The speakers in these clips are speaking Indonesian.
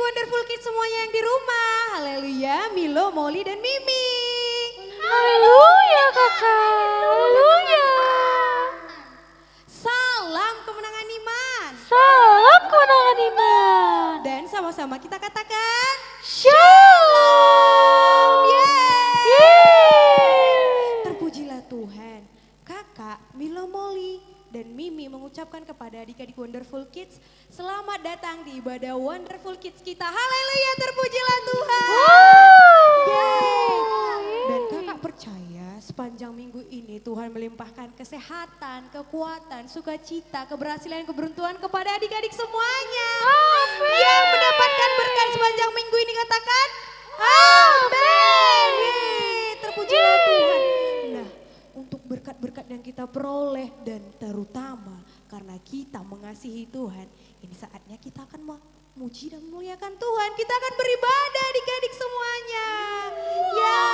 Wonderful Kids semuanya yang di rumah. Haleluya, Milo, Molly, dan Mimi. Haleluya kakak, haleluya. Salam kemenangan iman. Salam kemenangan iman. Dan sama-sama kita katakan Shalom. Yeay. Terpujilah Tuhan. Kakak, Milo, Molly, dan Mimi mengucapkan kepada adik-adik Wonderful Kids, selamat datang di ibadah Wonderful Kids kita. Haleluya, terpujilah Tuhan. Yeay. Dan kakak percaya sepanjang minggu ini Tuhan melimpahkan kesehatan, kekuatan, sukacita, keberhasilan, keberuntungan kepada adik-adik semuanya. Amin. Yang mendapatkan berkat sepanjang minggu ini katakan amin. Terpujilah Tuhan. Nah, untuk berkat-berkat yang kita peroleh dan terutama karena kita mengasihi Tuhan, ini saatnya kita akan memuji dan memuliakan Tuhan. Kita akan beribadah adik-adik semuanya. Ya,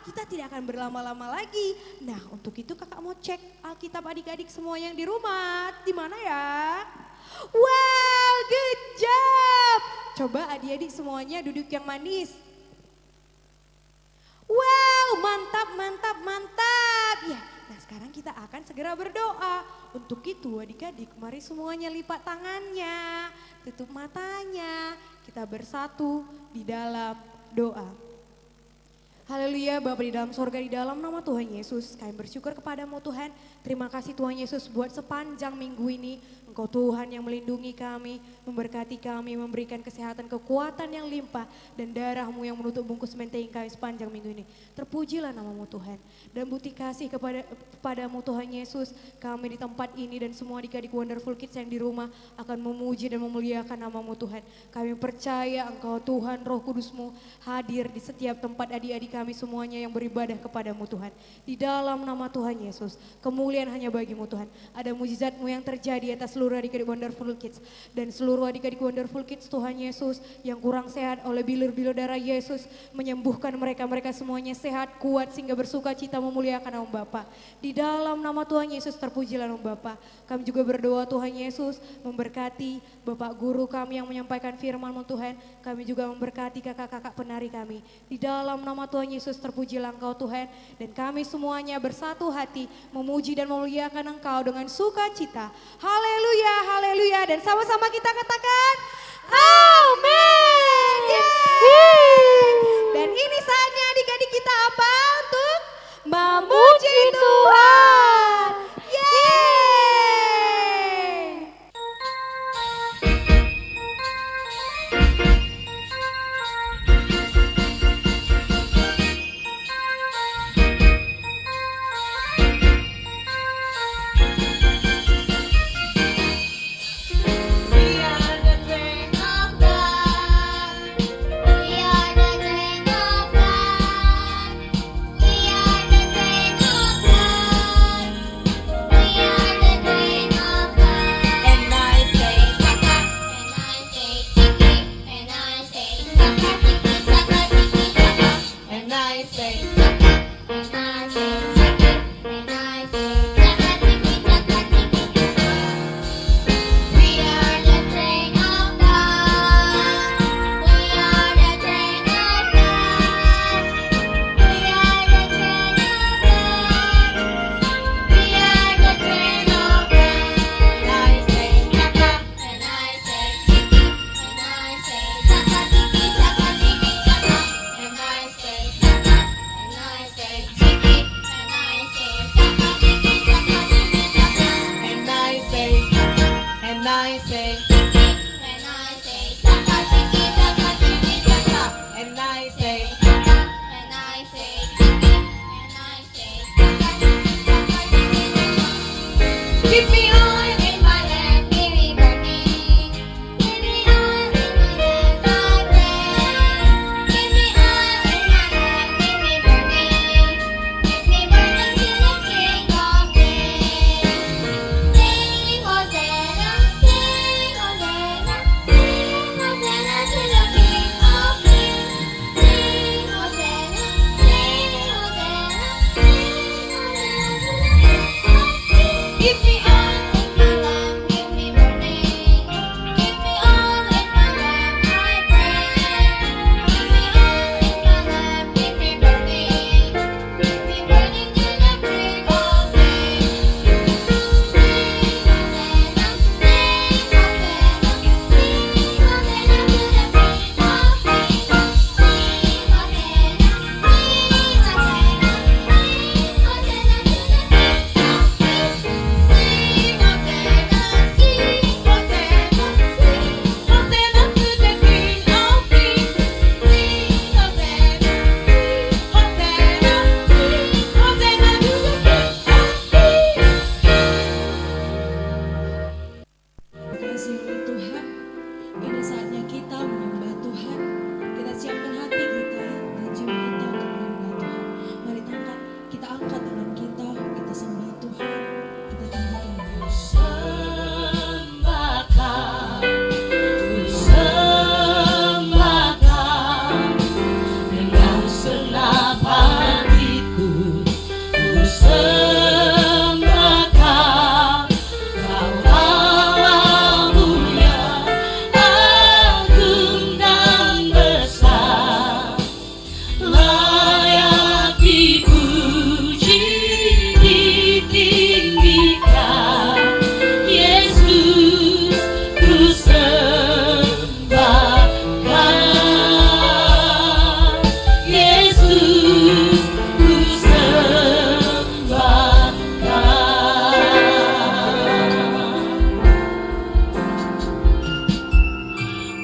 kita tidak akan berlama-lama lagi. Nah, untuk itu kakak mau cek Alkitab adik-adik semua yang di rumah. Di mana ya? Wow, good job. Coba adik-adik semuanya duduk yang manis. Wow, mantap, mantap, mantap. Ya, nah sekarang kita akan segera berdoa. Untuk itu adik-adik mari semuanya lipat tangannya, tutup matanya. Kita bersatu di dalam doa. Haleluya, Bapa di dalam sorga, di dalam nama Tuhan Yesus, kami bersyukur kepadamu Tuhan. Terima kasih Tuhan Yesus buat sepanjang minggu ini. Engkau Tuhan yang melindungi kami, memberkati kami, memberikan kesehatan, kekuatan yang limpah. Dan darah-Mu yang menutup bungkus menteng kami sepanjang minggu ini. Terpujilah nama-Mu Tuhan. Dan bukti kasih kepadamu Tuhan Yesus, kami di tempat ini dan semua adik-adik Wonderful Kids yang di rumah akan memuji dan memuliakan nama-Mu Tuhan. Kami percaya Engkau Tuhan, Roh Kudus-Mu hadir di setiap tempat adik-adik kami semuanya yang beribadah kepadamu Tuhan. Di dalam nama Tuhan Yesus, kemuliaan hanya bagimu Tuhan. Ada mujizat-Mu yang terjadi atas seluruh adik-adik Wonderful Kids. Dan seluruh adik-adik Wonderful Kids Tuhan Yesus yang kurang sehat oleh bilur-bilur darah Yesus, menyembuhkan mereka semuanya sehat, kuat sehingga bersuka cita memuliakan nama Bapa. Di dalam nama Tuhan Yesus terpujilah nama Bapa. Kami juga berdoa Tuhan Yesus memberkati Bapak Guru kami yang menyampaikan firman-Mu Tuhan. Kami juga memberkati kakak-kakak penari kami. Di dalam nama Tuhan Yesus terpujilah Engkau Tuhan, dan kami semuanya bersatu hati memuji dan memuliakan Engkau dengan sukacita. Haleluya, haleluya, dan sama-sama kita katakan amin. Dan ini saatnya adik-adik kita apa? Untuk memuji Tuhan. Yeay. We are the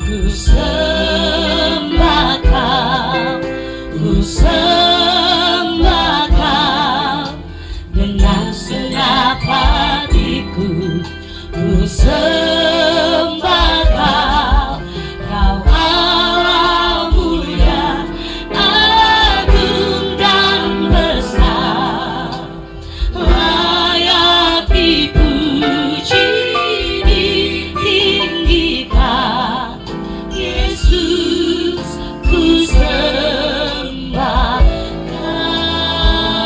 ku sembah Kau, ku sembah Kau dengan segenap hatiku, ku sembah Kau, Kau Allah mulia, agung dan besar, layak dipuji, ditinggikan. Yesus, ku sembah Kau.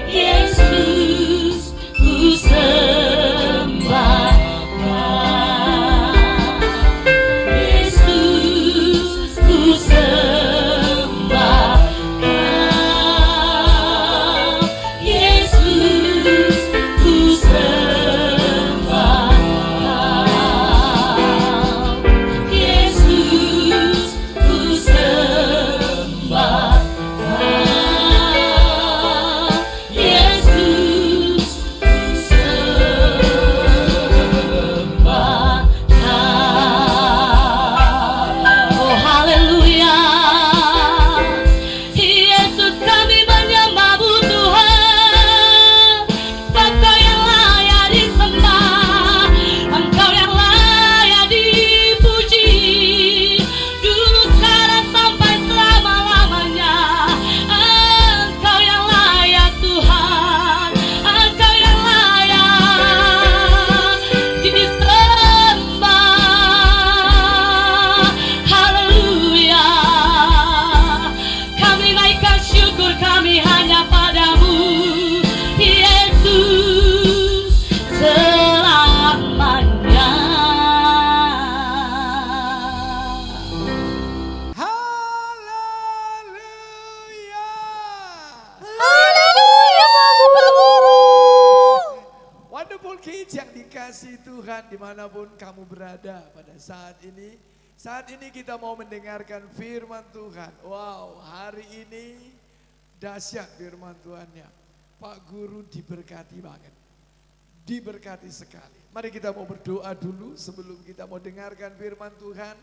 Yesus, ku sembah Kau. Yesus, ku sembah Kau. Yesus, ku sembah Kau. Yesus, ku sembah Kau. Yesus, ku sembah Kau. Oh haleluya, Yesus kami menyembahmu Tuhan. Engkau yang layak disembah, Engkau yang layak dipuji, dulu sekarang sampai selama-lamanya. Engkau yang layak Tuhan, Engkau yang layak disembah. Haleluya, kami naikkan syukur kami hanya padamu, Yesus, selamanya. Haleluya. Haleluya, Pak Guru. Wonderful Kids yang dikasih Tuhan dimanapun kamu berada pada saat ini. Saat ini kita mau mendengarkan firman Tuhan. Wow, hari ini dahsyat firman Tuhannya. Pak Guru diberkati banget. Diberkati sekali. Mari kita mau berdoa dulu sebelum kita mau dengarkan firman Tuhan.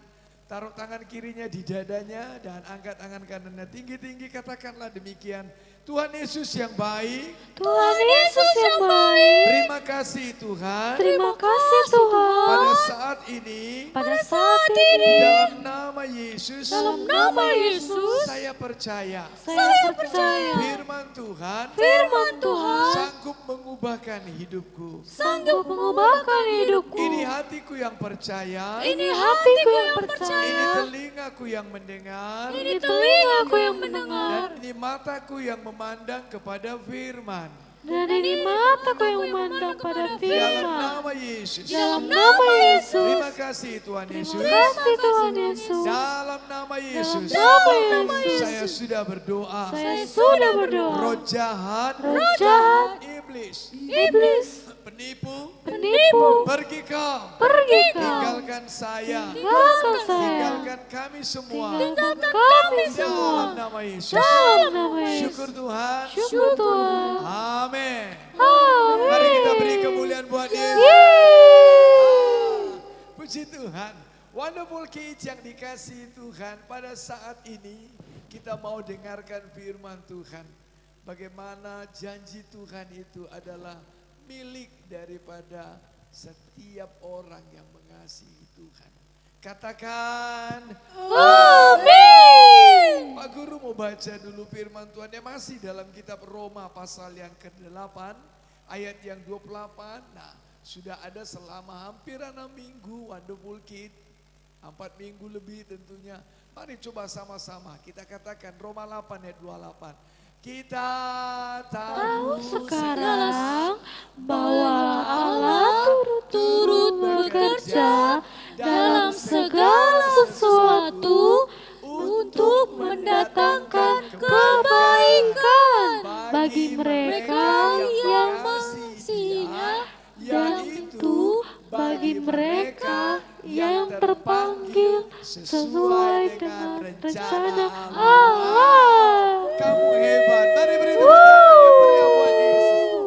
Taruh tangan kirinya di dadanya dan angkat tangan kanannya tinggi-tinggi. Katakanlah demikian. Tuhan Yesus yang baik, Tuhan Yesus yang baik. terima kasih Tuhan. Terima kasih Tuhan. Pada saat ini, Pada saat ini, dalam nama Yesus, dalam nama Yesus, saya percaya saya percaya firman Tuhan firman Tuhan sanggup mengubahkan hidupku. sanggup mengubahkan hidupku. Ini hatiku yang percaya, Ini hatiku yang ini percaya. telingaku yang mendengar, Ini telingaku yang mendengar. dan ini mataku yang memandang kepada firman. Dan ini mataku yang memandang pada Dalam firman. nama Yesus. Dalam nama Yesus. Terima kasih Tuhan Yesus. Terima kasih Tuhan Yesus. Dalam nama Yesus. Nama Yesus. Saya sudah berdoa. Saya sudah berdoa. Roh jahat, Roh jahat, iblis, iblis, penipu, penipu, pergi kau. pergi kau. Tinggalkan saya. Tinggalkan saya. Tinggalkan kami semua. Tinggalkan kami Dalam semua. nama Yesus. Dalam nama Yesus. Syukur Tuhan. Syukur Tuhan. Amin. Amin. Mari kita beri kemuliaan buat Yesus. Yeay. Puji Tuhan. Wonderful Kids yang dikasih Tuhan, pada saat ini kita mau dengarkan firman Tuhan. Bagaimana janji Tuhan itu adalah milik daripada setiap orang yang mengasihi Tuhan. Katakan, Amin. Pak Guru mau baca dulu firman Tuhan yang masih dalam kitab Roma pasal yang ke-8 ayat yang 28. Nah, sudah ada selama hampir 6 minggu Wonderful Kid. 4 minggu lebih tentunya. Mari coba sama-sama kita katakan Roma 8 ayat 28. Kita tahu Sekarang bahwa Allah turut bekerja dalam segala sesuatu untuk mendatangkan kebaikan bagi mereka yang mengasihinya, yaitu bagi mereka yang terpanggil sesuai dengan rencana Allah. Kamu hebat. Mari beri tepuk tangan yang meriah buat Yesus.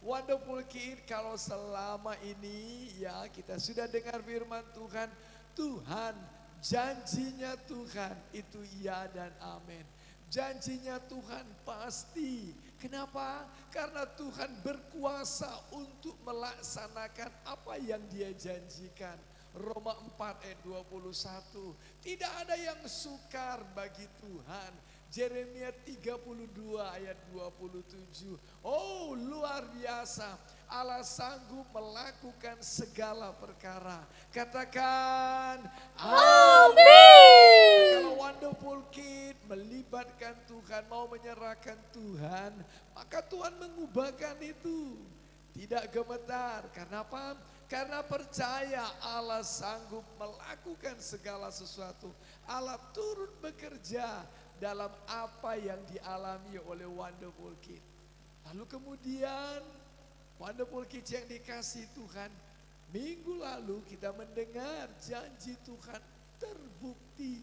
Wonderful Kid, kalau selama ini ya kita sudah dengar firman Tuhan, Tuhan, janjinya Tuhan itu iya dan amin. Janjinya Tuhan pasti. Kenapa? Karena Tuhan berkuasa untuk melaksanakan apa yang Dia janjikan. Roma 4 ayat 21. Tidak ada yang sukar bagi Tuhan. Yeremia 32 ayat 27. Oh, luar biasa. Allah sanggup melakukan segala perkara. Katakan amin. Kalau Wonderful Kid melibatkan Tuhan, mau menyerahkan Tuhan, maka Tuhan mengubahkan itu. Tidak gemetar. Karena apa? Karena percaya Allah sanggup melakukan segala sesuatu. Allah turut bekerja dalam apa yang dialami oleh Wonderful Kid. Lalu kemudian Wonderful Kids yang dikasih Tuhan, minggu lalu kita mendengar janji Tuhan terbukti.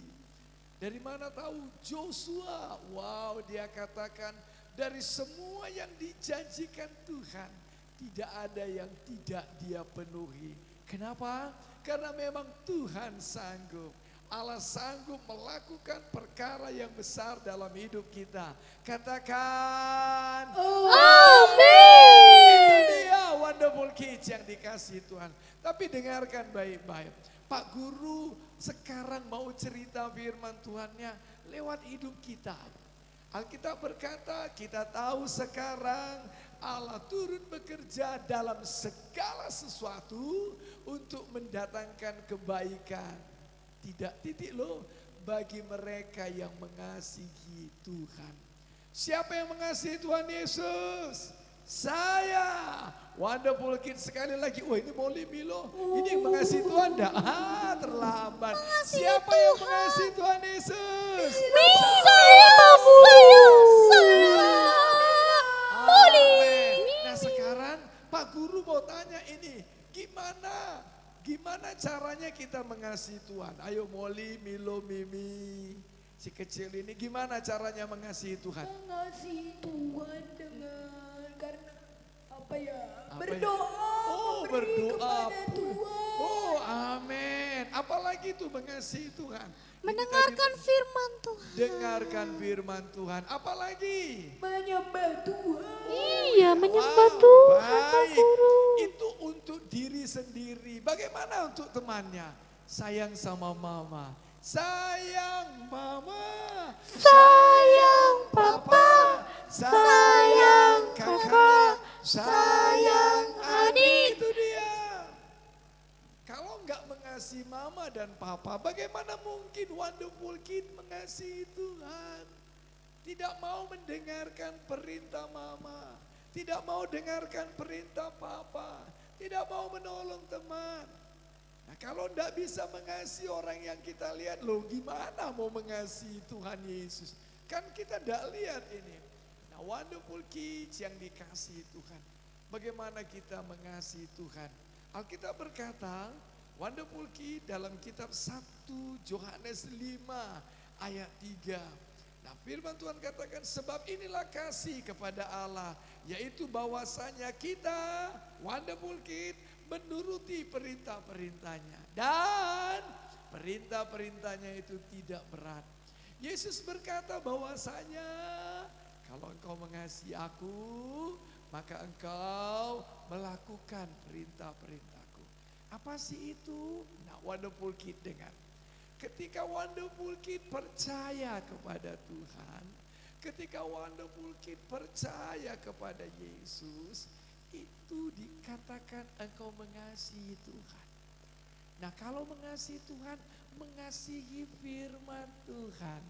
Dari mana tahu? Joshua, wow, dia katakan dari semua yang dijanjikan Tuhan, tidak ada yang tidak dia penuhi. Kenapa? Karena memang Tuhan sanggup. Allah sanggup melakukan perkara yang besar dalam hidup kita. Katakan amin. Itu dia Wonderful Kids yang dikasih Tuhan. Tapi dengarkan baik-baik. Pak Guru sekarang mau cerita firman Tuhannya lewat hidup kita. Alkitab berkata, kita tahu sekarang Allah turut bekerja dalam segala sesuatu untuk mendatangkan kebaikan. Tidak titik loh, bagi mereka yang mengasihi Tuhan. Siapa yang mengasihi Tuhan Yesus? Saya. Wonderful Kids sekali lagi. Wah, ini boleh Milo. Ini yang mengasihi Tuhan dah. Terlambat. Siapa yang mengasihi Tuhan Yesus? Saya. Amin. Nah sekarang Pak Guru mau tanya ini. Gimana caranya kita mengasihi Tuhan? Ayo Molly, Milo, Mimi. Si kecil ini gimana caranya mengasihi Tuhan? Mengasihi Tuhan dengan karena apa ya? Apa ya? Berdoa. Oh, memberi berdoa. kepada Tuhan. Oh, amin. Apalagi itu mengasihi Tuhan? Mendengarkan firman Tuhan. Dengarkan firman Tuhan. Apalagi? Menyembah Tuhan. Iya, menyembah Tuhan, Pak Baik. Guru. Itu untuk diri sendiri. Bagaimana untuk temannya? Sayang sama mama. Sayang mama. Sayang Papa. Sayang kakak. Sayang adik. Itu dia. Kalau enggak mengasihi mama dan papa, bagaimana mungkin Wonderful Kid mengasihi Tuhan? Tidak mau mendengarkan perintah mama, tidak mau dengarkan perintah papa, tidak mau menolong teman. Nah kalau enggak bisa mengasihi orang yang kita lihat, loh gimana mau mengasihi Tuhan Yesus? Kan kita enggak lihat ini. Nah Wonderful Kids yang dikasihi Tuhan, bagaimana kita mengasihi Tuhan? Alkitab berkata, Wonderful Kid dalam kitab 1 Yohanes 5 ayat 3. Nah firman Tuhan katakan, sebab inilah kasih kepada Allah, yaitu bahwasanya kita, Wonderful Kid, menuruti perintah-perintahnya. Dan perintah-perintahnya itu tidak berat. Yesus berkata bahwasanya, kalau engkau mengasihi aku, maka engkau melakukan perintah-perintahku. Apa sih itu? Nah Wonderful Kid dengar. Ketika Wonderful Kid percaya kepada Tuhan, ketika Wonderful Kid percaya kepada Yesus, itu dikatakan engkau mengasihi Tuhan. Nah kalau mengasihi Tuhan, mengasihi firman Tuhan.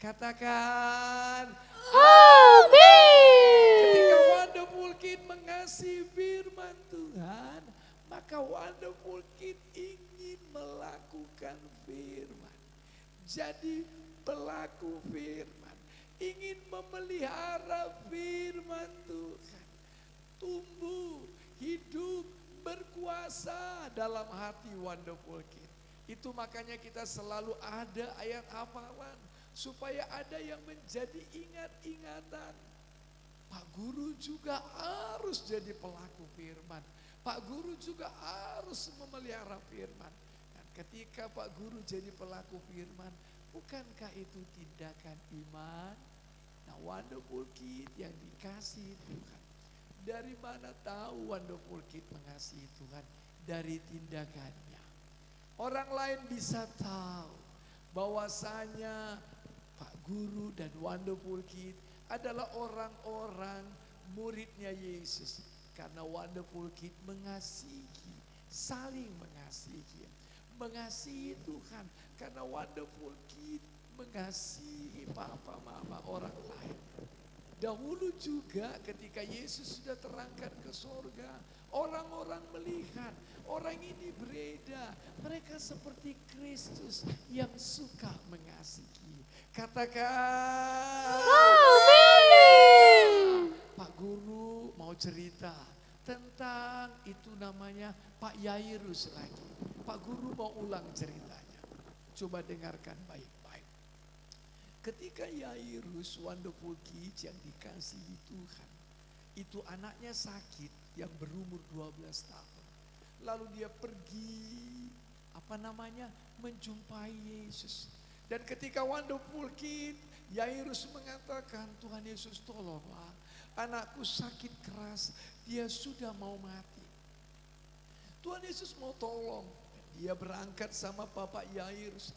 Katakan amin. Ketika Wonderful Kid mengasihi firman Tuhan, maka Wonderful Kid ingin melakukan firman. Jadi pelaku firman. Ingin memelihara firman Tuhan. Tumbuh, hidup, berkuasa dalam hati Wonderful Kid. Itu makanya kita selalu ada ayat hafalan. Supaya ada yang menjadi ingat-ingatan. Pak Guru juga harus jadi pelaku firman. Pak Guru juga harus memelihara firman. Dan ketika Pak Guru jadi pelaku firman, bukankah itu tindakan iman? Nah, Wonderful Kid yang dikasihi Tuhan. Dari mana tahu Wonderful Kid mengasihi Tuhan? Dari tindakannya. Orang lain bisa tahu bahwasanya Pak Guru dan Wonderful Kid adalah orang-orang muridnya Yesus. Karena Wonderful Kid mengasihi, saling mengasihi. Mengasihi Tuhan. Karena Wonderful Kid mengasihi papa mama orang lain. Dahulu juga ketika Yesus sudah terangkat ke sorga, orang-orang melihat orang ini berbeda. Mereka seperti Kristus yang suka mengasihi. Katakan, Amin. Pak Guru mau cerita tentang itu namanya Pak Yairus lagi. Pak Guru mau ulang ceritanya. Coba dengarkan baik-baik. Ketika Yairus Wonderful Kids yang dikasihi Tuhan, itu anaknya sakit yang berumur 12 tahun. Lalu dia pergi menjumpai Yesus. Dan ketika Wonderful Kid, Yairus mengatakan, Tuhan Yesus tolonglah, anakku sakit keras, dia sudah mau mati. Tuhan Yesus mau tolong, dia berangkat sama Bapak Yairus.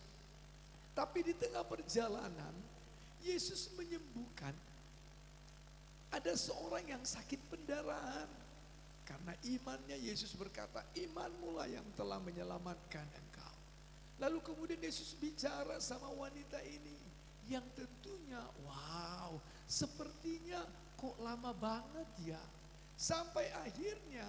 Tapi di tengah perjalanan, Yesus menyembuhkan ada seorang yang sakit pendarahan. Karena imannya, Yesus berkata, imanmu lah yang telah menyelamatkan engkau. Lalu kemudian Yesus bicara sama wanita ini, yang tentunya, wow, sepertinya kok lama banget ya. Sampai akhirnya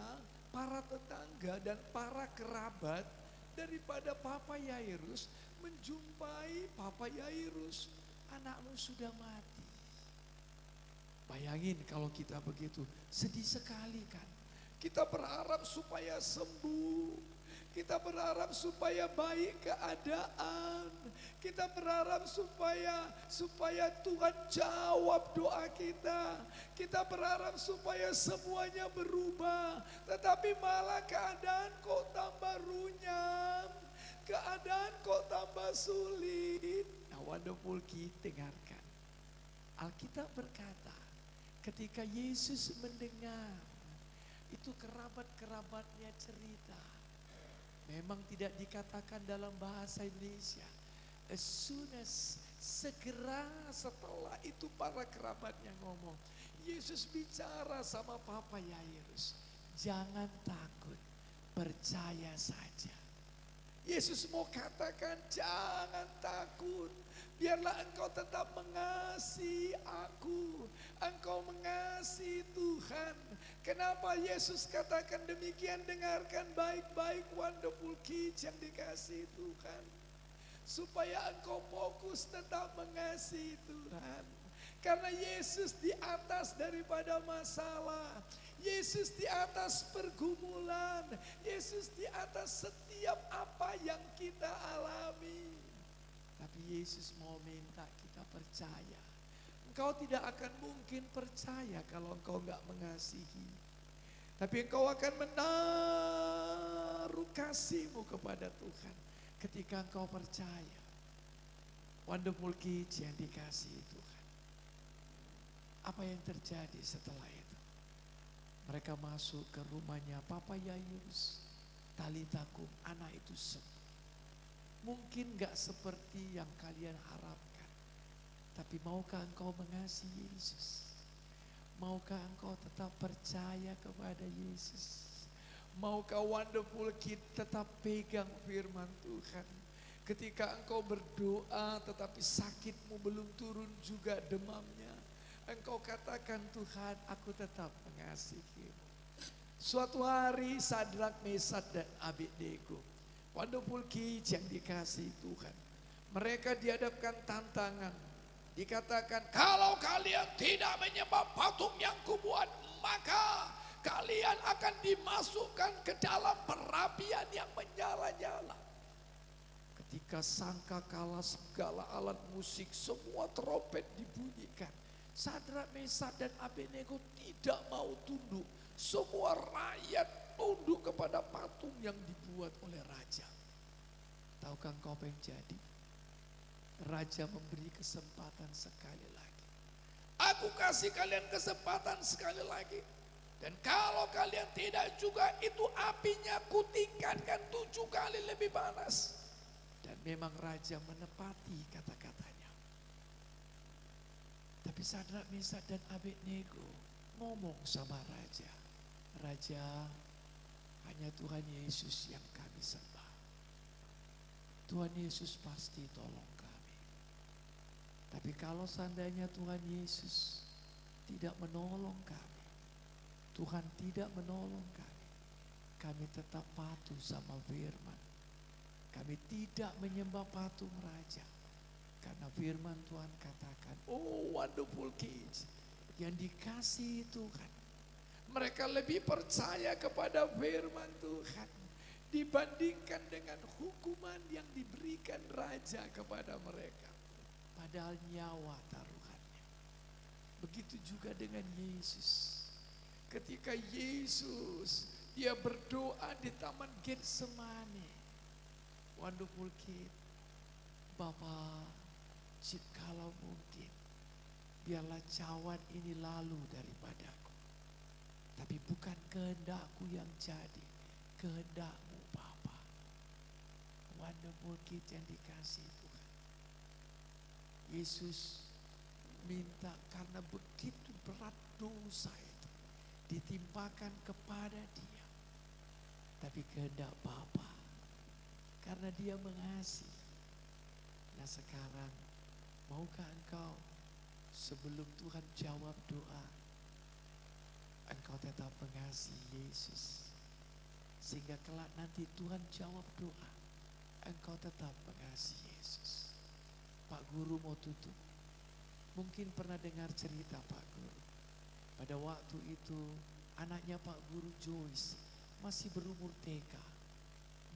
para tetangga dan para kerabat daripada Papa Yairus menjumpai Papa Yairus, anakmu sudah mati. Bayangin kalau kita begitu, sedih sekali kan. Kita berharap supaya sembuh. Kita berharap supaya baik keadaan. Kita berharap supaya Tuhan jawab doa kita. Kita berharap supaya semuanya berubah. Tetapi malah keadaan kok tambah runyam. Keadaan kok tambah sulit. Nah, Wonderful Kid, dengarkan. Alkitab berkata, ketika Yesus mendengar, itu kerabat-kerabatnya cerita. Memang tidak dikatakan dalam bahasa Indonesia. As soon as, segera setelah itu para kerabatnya ngomong. Yesus bicara sama Papa Yairus. Jangan takut, percaya saja. Yesus mau katakan jangan takut. Biarlah engkau tetap mengasihi aku. Engkau mengasihi Tuhan. Kenapa Yesus katakan demikian? Dengarkan baik-baik Wonderful Kids yang dikasihi Tuhan. Supaya engkau fokus tetap mengasihi Tuhan. Karena Yesus di atas daripada masalah. Yesus di atas pergumulan. Yesus di atas setiap apa yang kita alami. Tapi Yesus mau minta kita percaya. Engkau tidak akan mungkin percaya kalau engkau enggak mengasihi. Tapi engkau akan menaruh kasihmu kepada Tuhan ketika engkau percaya. Wonderful Kids yang dikasihi Tuhan. Apa yang terjadi setelah itu? Mereka masuk ke rumahnya Papa Yairus. Talitakum, anak itu sembuh. Mungkin gak seperti yang kalian harapkan. Tapi maukah engkau mengasihi Yesus? Maukah engkau tetap percaya kepada Yesus? Maukah Wonderful Kid tetap pegang firman Tuhan? Ketika engkau berdoa tetapi sakitmu belum turun juga demamnya. Engkau katakan, Tuhan, aku tetap mengasihimu. Suatu hari Sadrak, Mesak dan Abednego, Wonderful Kids yang dikasihi Tuhan, mereka dihadapkan tantangan. Dikatakan, kalau kalian tidak menyembah patung yang kubuat, maka kalian akan dimasukkan ke dalam perapian yang menyala-nyala. Ketika sangka kalah segala alat musik, semua trompet dibunyikan. Sadrak, Mesak dan Abednego tidak mau tunduk. Semua rakyat tunduk kepada patung yang dibuat oleh raja. Tahukah engkau apa yang jadi? Raja memberi kesempatan sekali lagi. Aku kasih kalian kesempatan sekali lagi. Dan kalau kalian tidak juga, itu apinya kutingkatkan 7 kali lebih panas. Dan memang raja menepati kata-katanya. Tapi Sadrak, Mesak dan Abednego ngomong sama raja. Raja, hanya Tuhan Yesus yang kami sembah. Tuhan Yesus pasti tolong kami. Tapi kalau seandainya Tuhan Yesus tidak menolong kami, Tuhan tidak menolong kami tetap patuh sama firman. Kami tidak menyembah patung raja. Karena firman Tuhan katakan, oh wonderful kids, yang dikasihi Tuhan. Mereka lebih percaya kepada firman Tuhan dibandingkan dengan hukuman yang diberikan raja kepada mereka. Padahal nyawa taruhannya. Begitu juga dengan Yesus. Ketika Yesus dia berdoa di Taman Getsemani. Wonderful kid. Bapa, jikalau mungkin, biarlah cawan ini lalu daripadaku. Tapi bukan kehendakku yang jadi, kehendakmu Bapa. Wonderful kid yang dikasihi Tuhan. Yesus minta karena begitu berat dosa itu ditimpakan kepada dia. Tapi kehendak Bapa, karena dia mengasihi. Nah sekarang, maukah engkau sebelum Tuhan jawab doa, engkau tetap mengasihi Yesus. Sehingga kelak nanti Tuhan jawab doa, engkau tetap mengasihi Yesus. Pak Guru mau tutup. Mungkin pernah dengar cerita Pak Guru. Pada waktu itu anaknya Pak Guru Joyce masih berumur TK.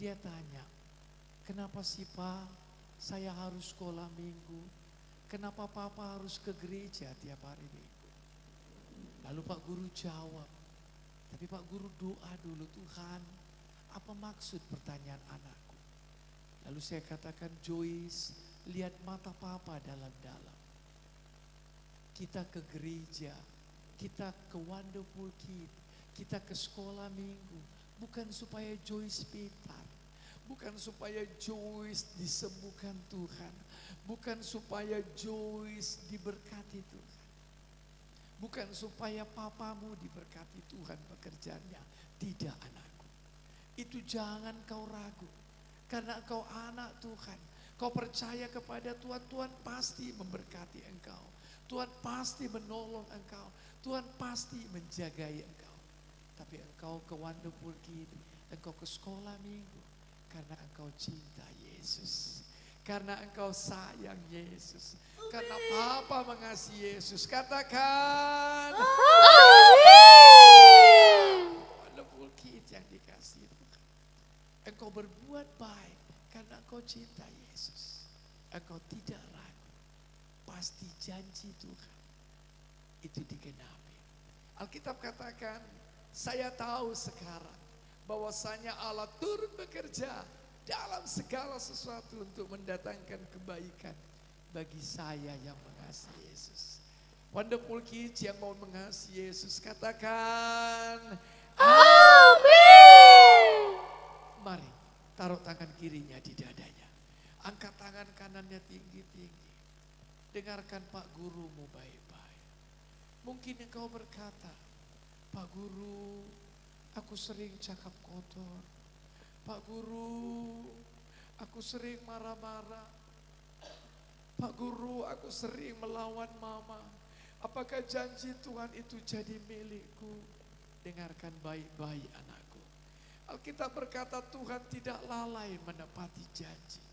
Dia tanya, kenapa sih Pak saya harus sekolah minggu? Kenapa Papa harus ke gereja tiap hari minggu? Lalu Pak Guru jawab, tapi Pak Guru doa dulu, Tuhan apa maksud pertanyaan anakku? Lalu saya katakan, Joyce, lihat mata Papa dalam-dalam. Kita ke gereja, kita ke Wonderful Kid, kita ke sekolah minggu, bukan supaya Joyce pintar, bukan supaya Joyce disembuhkan Tuhan, bukan supaya Joyce diberkati Tuhan, bukan supaya papamu diberkati Tuhan pekerjaannya. Tidak anakku, itu jangan kau ragu, karena engkau anak Tuhan. Kau percaya kepada Tuhan, Tuhan pasti memberkati engkau. Tuhan pasti menolong engkau. Tuhan pasti menjagai engkau. Tapi engkau ke Wonderful Kid, engkau ke sekolah minggu, karena engkau cinta Yesus. Karena engkau sayang Yesus. Karena Papa mengasihi Yesus. Katakan, Wonderful Kid yang dikasihi Tuhan. Engkau berbuat baik karena engkau cinta Yesus. Engkau tidak ragu. Pasti janji Tuhan itu digenapi. Alkitab katakan, saya tahu sekarang bahwasanya Allah turut bekerja dalam segala sesuatu untuk mendatangkan kebaikan bagi saya yang mengasihi Yesus. Wonderful Kids yang mau mengasihi Yesus, katakan Amin. mari taruh tangan kirinya di dadanya. Angkat tangan kanannya tinggi-tinggi. Dengarkan Pak Gurumu baik-baik. Mungkin engkau berkata, Pak Guru, aku sering cakap kotor. Pak Guru, aku sering marah-marah. Pak Guru, aku sering melawan mama. Apakah janji Tuhan itu jadi milikku? Dengarkan baik-baik anakku. Alkitab berkata Tuhan tidak lalai menepati janjinya.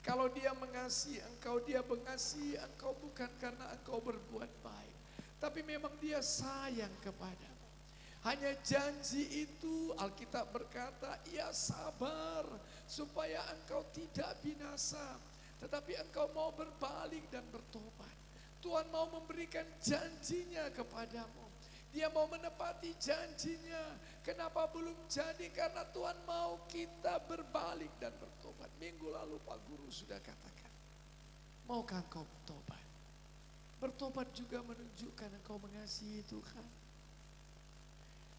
Kalau dia mengasihi engkau, dia mengasihi engkau bukan karena engkau berbuat baik. Tapi memang dia sayang kepadamu. Hanya janji itu Alkitab berkata, ia sabar supaya engkau tidak binasa. Tetapi engkau mau berbalik dan bertobat. Tuhan mau memberikan janjinya kepadamu. Dia mau menepati janjinya. Kenapa belum jadi? Karena Tuhan mau kita berbalik dan bertobat. Minggu lalu Pak Guru sudah katakan, maukah engkau bertobat? Bertobat juga menunjukkan engkau mengasihi Tuhan.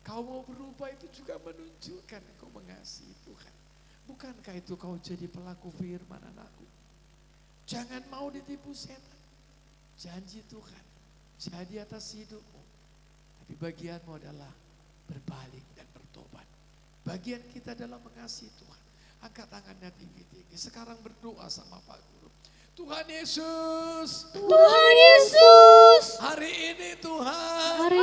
Kau mau berubah itu juga menunjukkan engkau mengasihi Tuhan. Bukankah itu kau jadi pelaku firman anakku? Jangan mau ditipu setan. Janji Tuhan jadi atas hidupmu. Tapi bagianmu adalah berbalik dan bertobat. Bagian kita adalah mengasihi Tuhan. Angkat tangannya tinggi-tinggi. Sekarang berdoa sama Pak Guru. Tuhan Yesus. Tuhan Yesus. Hari ini Tuhan. Hari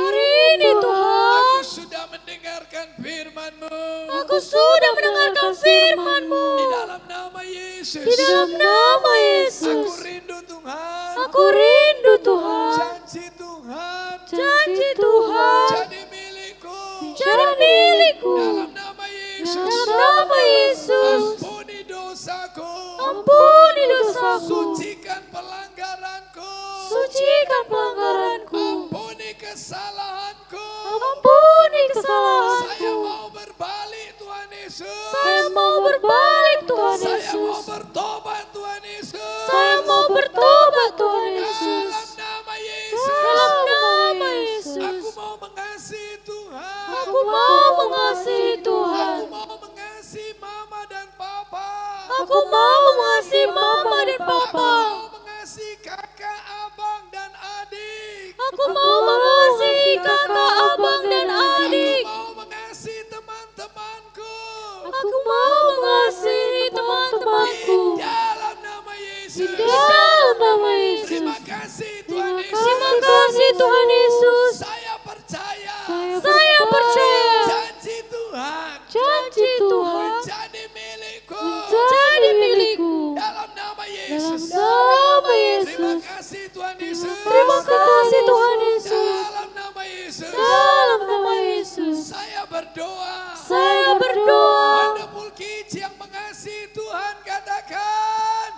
ini Tuhan. Aku sudah mendengarkan firman-Mu. Aku sudah mendengarkan firman-Mu. Di dalam nama Yesus. Di dalam nama Yesus. Aku rindu Tuhan. Aku rindu Tuhan. Janji Tuhan. Janji Tuhan. Jadi milikku. Jadi milikku. Dalam nama Yesus. Dalam nama Yesus. Ampuni dosaku. Ampuni dosaku. Sucikan pelanggaranku. Sucikan pelanggaranku. Ampuni kesalahanku. Ampuni Saya kesalahanku. mau berbalik Tuhan Yesus. Saya mau berbalik Tuhan Saya mau Yesus. bertobat Tuhan Yesus. Saya mau bertobat Tuhan Yesus. Dalam nama Yesus. Dalam nama Yesus. Aku mau mengasihi Tuhan. Aku mau mengasihi Tuhan. Aku mau mengasihi mama dan papa. Aku mau mengasihi mama dan Aku papa. mau mengasihi kakak, abang dan adik. Aku mau mengasihi kakak, abang dan adik. Aku mau mengasihi teman-temanku. Aku mau mengasihi teman-temanku. Di dalam nama Di Yesus. dalam nama Yesus. Terima kasih Tuhan Yesus. Terima kasih Tuhan Yesus. Saya percaya. Saya percaya. Janji Tuhan. Janji Tuhan. Jadi milikku. Jadi milikku. Dalam nama Dalam Yesus. nama Terima Yesus. kasih Tuhan Yesus. Terima kasih Tuhan Yesus. Dalam nama Yesus. Dalam nama Yesus. Saya berdoa. Saya berdoa. Wonderful Kids yang mengasihi Tuhan katakan.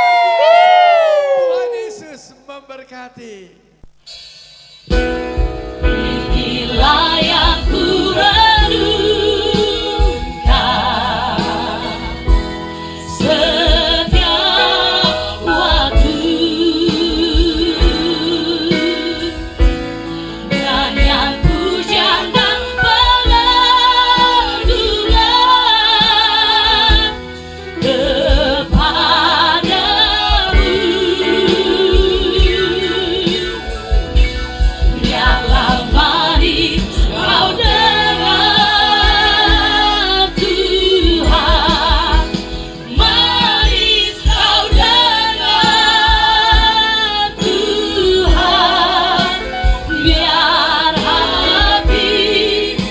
Amin. Tuhan Yesus memberkati. Inilah yang ku renungkan setiap waktu, dan yang ku jangan pengaduan kepadamu. Biarlah mari kau dengar Tuhan, mari kau dengar Tuhan, biar hatiku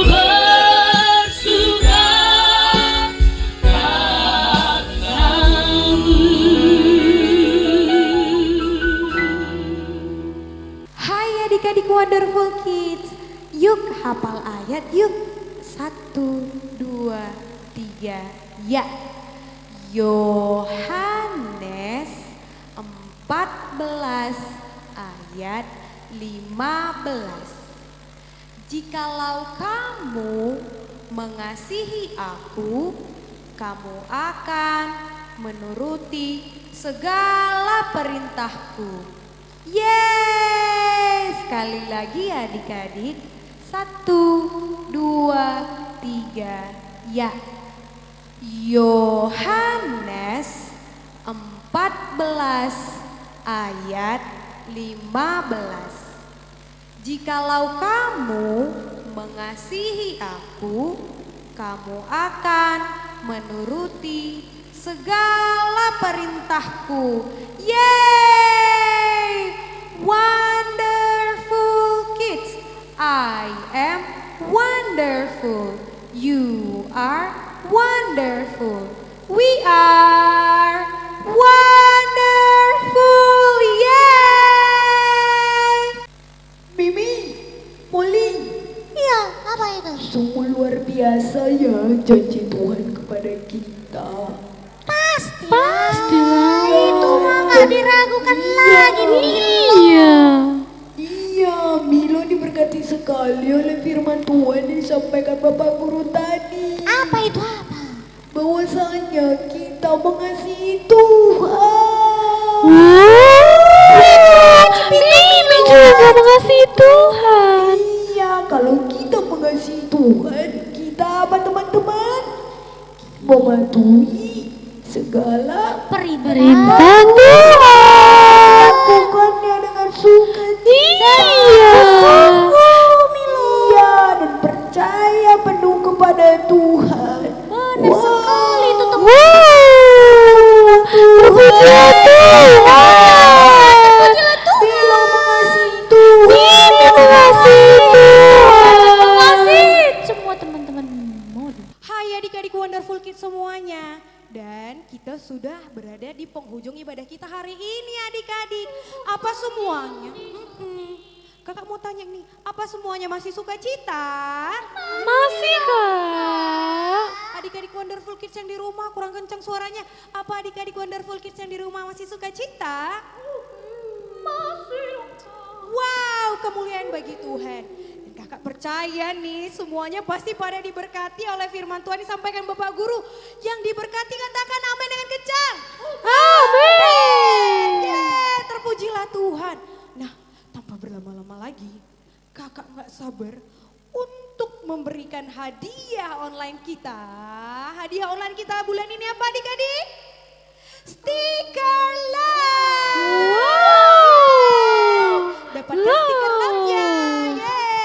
bersuka katamu. Hai adik-adik Wonderful Kids, yuk hafal ayat yuk. 1, 2, 3, ya. Yohanes 14 ayat 15. Jikalau kamu mengasihi aku, kamu akan menuruti segala perintahku. Yeay! Sekali lagi ya adik-adik. 1, 2, 3, ya. Yohanes 14 ayat 15. Jikalau kamu mengasihi aku, kamu akan menuruti segala perintahku. Yeay! Wonderful Kids, I am wonderful. You are wonderful. We are wonderful. Yeay! Mimi, Molly, Iya, apa itu? sungguh luar biasa ya janji Tuhan kepada kita. Pastilah. diragukan lagi, Milo. Iya. Iya, Milo diberkati sekali oleh firman Tuhan yang disampaikan Bapak Guru tadi. Apa itu apa? Bahwasanya kita mengasihi Tuhan. Mimi juga mengasihi Tuhan. Iya, kalau kita mengasihi Tuhan, kita apa teman-teman? Mematuhi segala Perintah Tuhan. Lakukannya dengan sukacita. Iya. Iya, dan percaya penuh kepada Tuhan. Benar sekali itu teman. Terpujilah Tuhan. Milo mengasihi Tuhan. Mengasihi Tuhan. Mengasihi semua teman-teman Modu. Hai adik-adik Wonderful Kids semuanya. Dan kita sudah berada di penghujung ibadah kita hari ini adik-adik. Apa semuanya? Kakak mau tanya nih, apa semuanya masih sukacita? Masih Kak. Adik-adik Wonderful Kids yang di rumah kurang kencang suaranya. Apa adik-adik Wonderful Kids yang di rumah masih sukacita? Masih. Wow, kemuliaan bagi Tuhan. Dan kakak percaya nih semuanya pasti pada diberkati oleh firman Tuhan disampaikan Bapak Guru. Yang diberkati katakan amin dengan kencang. Amin. Yeah, terpujilah Tuhan. Nah, tanpa berlama-lama lagi, kakak nggak sabar untuk memberikan hadiah online kita. Hadiah online kita bulan ini apa adik-adik? Stiker love. Wow. Dapatkan stiker love-nya. Yeay.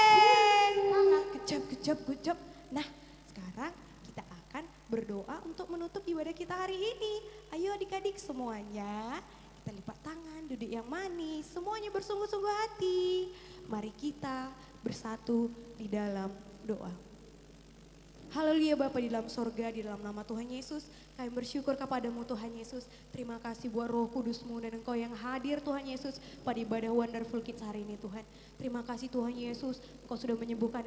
Kejap. Nah, sekarang kita akan berdoa untuk menutup ibadah kita hari ini. Ayo adik-adik semuanya, kita lipat tangan, duduk yang manis, semuanya bersungguh-sungguh hati. Mari kita bersatu di dalam doa. Haleluya Bapa di dalam sorga, di dalam nama Tuhan Yesus, kami bersyukur kepadamu Tuhan Yesus. Terima kasih buat Roh Kudus-Mu dan Engkau yang hadir Tuhan Yesus pada ibadah Wonderful Kids hari ini Tuhan. Terima kasih Tuhan Yesus, Engkau sudah menyembuhkan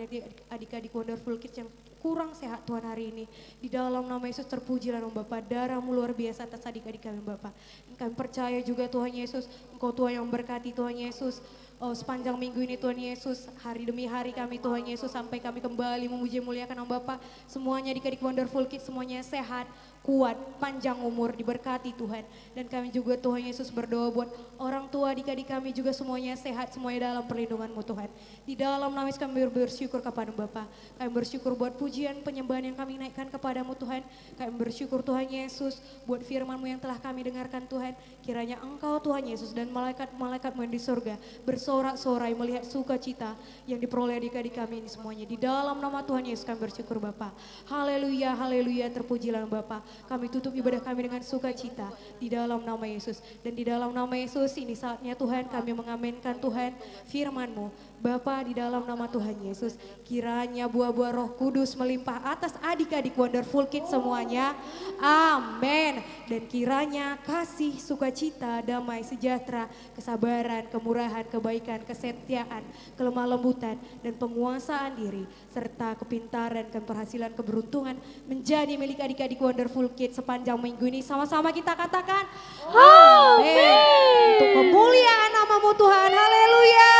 adik-adik Wonderful Kids yang kurang sehat Tuhan hari ini. Di dalam nama Yesus terpujilah nama Bapa, darah-Mu luar biasa atas adik-adik kami Bapa. Dan kami percaya juga Tuhan Yesus, Engkau Tuhan yang memberkati Tuhan Yesus. Oh, sepanjang minggu ini Tuhan Yesus, hari demi hari kami Tuhan Yesus sampai kami kembali memuji muliakan nama Bapa. Semuanya adik-adik Wonderful Kids semuanya sehat, kuat, panjang umur, diberkati Tuhan. Dan kami juga Tuhan Yesus berdoa buat orang tua adik-adik kami juga semuanya sehat, semuanya dalam perlindungan-Mu Tuhan. Di dalam nama Yesus kami bersyukur kepada Bapa. Kami bersyukur buat pujian penyembahan yang kami naikkan kepadamu Tuhan. Kami bersyukur Tuhan Yesus buat firman-Mu yang telah kami dengarkan Tuhan. Kiranya Engkau Tuhan Yesus dan malaikat-malaikat-Mu yang di surga bersorak-sorai melihat sukacita yang diperoleh adik-adik kami ini semuanya. Di dalam nama Tuhan Yesus kami bersyukur Bapa. Haleluya, haleluya, terpujilah Bapa. Kami tutup ibadah kami dengan sukacita di dalam nama Yesus. Dan di dalam nama Yesus ini saatnya Tuhan kami mengaminkan Tuhan firman-Mu. Bapa di dalam nama Tuhan Yesus, kiranya buah-buah Roh Kudus melimpah atas adik-adik Wonderful Kids semuanya. Amin. Dan kiranya kasih, sukacita, damai, sejahtera, kesabaran, kemurahan, kebaikan, kesetiaan, kelemah lembutan, dan penguasaan diri, serta kepintaran, keberhasilan, keberuntungan menjadi milik adik-adik Wonderful Kids sepanjang minggu ini. Sama-sama kita katakan amin. Untuk kemuliaan nama-Mu Tuhan, haleluya.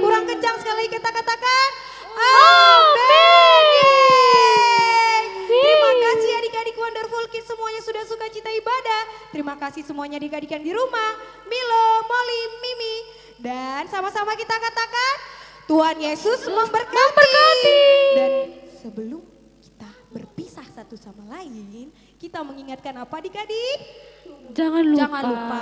Kurang kencang sekali kita katakan amin. Terima kasih adik-adik Wonderful Kids semuanya sudah sukacita ibadah. Terima kasih semuanya adik-adik yang di rumah, Milo, Molly, Mimi. Dan sama-sama kita katakan Tuhan Yesus memberkati. Dan sebelum kita berpisah satu sama lain, kita mengingatkan apa adik-adik? Jangan lupa. Jangan lupa